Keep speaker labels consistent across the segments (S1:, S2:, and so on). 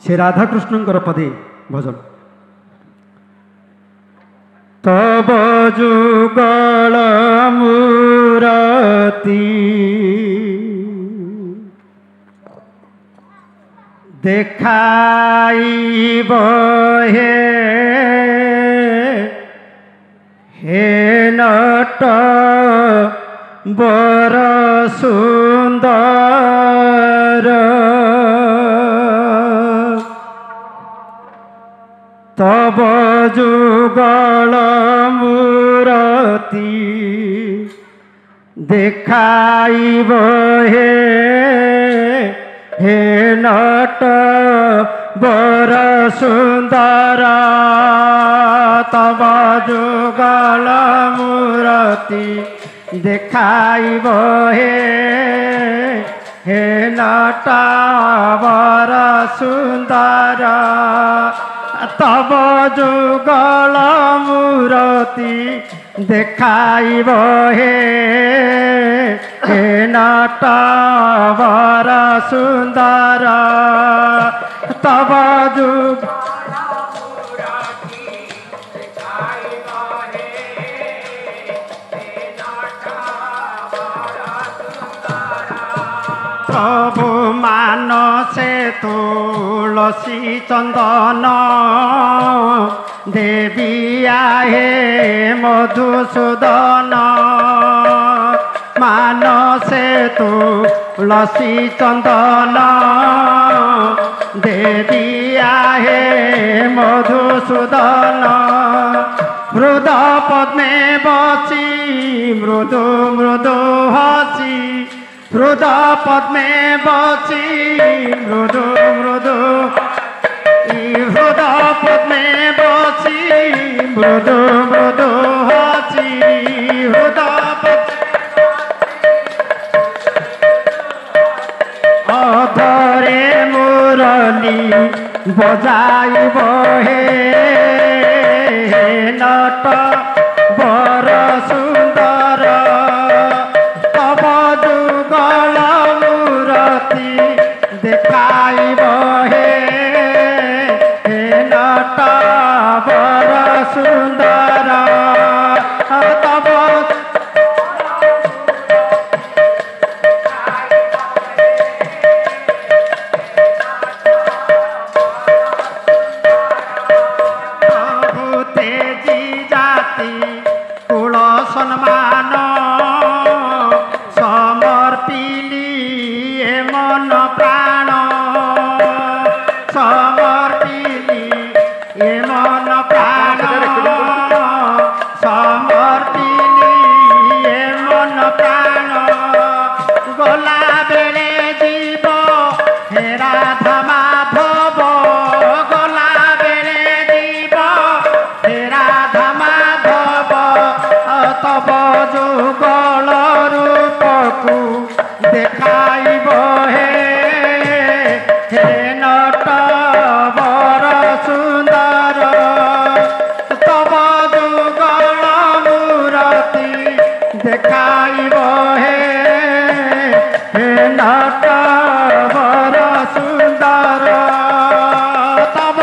S1: से राधाकृष्णଙ୍କର पदे भजन। तब जुगल मूरति देखाइब हे नट बर सुंदर तब जुगल मूरति देखाइब हे नट बर सुंदर तब जुगल मूरति देखाइब हे नट बर सुंदर तब जुगल मूरति देखाइब हे नट बर सुंदर तब जुगल प्रभु मानसे तुलसी चंदन देवी आहे मधुसूदन मानसे तुलसी चंदन देवी आहे मधुसूदन मृद पद्मे बची मृदु मृदु हसी मृद पद्मे बची मृदु मृदु हृद पद्मे बची मृदु मृदु हसी हृद अधरे मुरली बजाइब हे नट बर सुंदर तब जुगल मूरति देखाइब हे नट बर सुंदर तब सम्मान समर्पिली मन प्राण समर्पिली मन प्राण समर्पिली मन प्राण गला बेले जीव हे राधा माधव गला बेले जीव हे राधा माधव तब जुगल रूपकु देखाइब हे नट बर सुंदर तब जुगल मूरति देखाइब हे नट बर सुंदर तब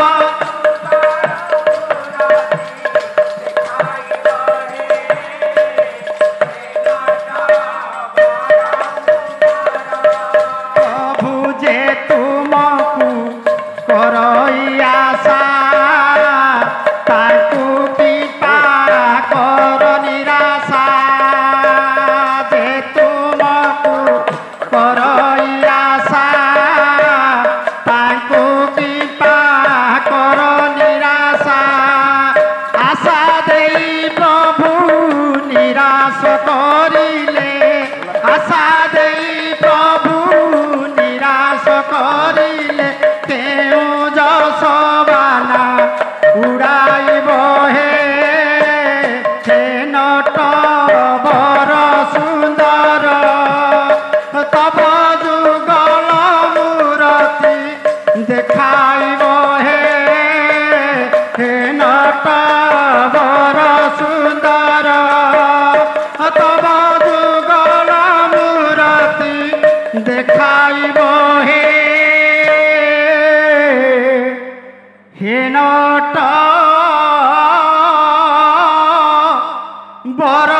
S1: उड़ाइब हे नट बर सुंदर तब जुगल मूरति देखाइब हे नट बर सुंदर तब जुगल मूरति देखाइब हे ହେନଟା ବର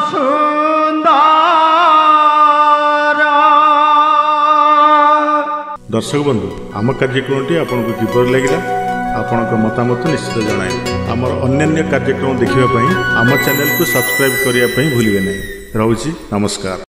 S1: ସୁନ୍ଦର।
S2: दर्शक बंधु आम कार्यक्रमटी आपको किपर लगे आपण मतामत निश्चित जन आमर अन्य कार्यक्रम देखा आम चैनल को सब्सक्राइब करने भूलिए नहीं। रोची नमस्कार।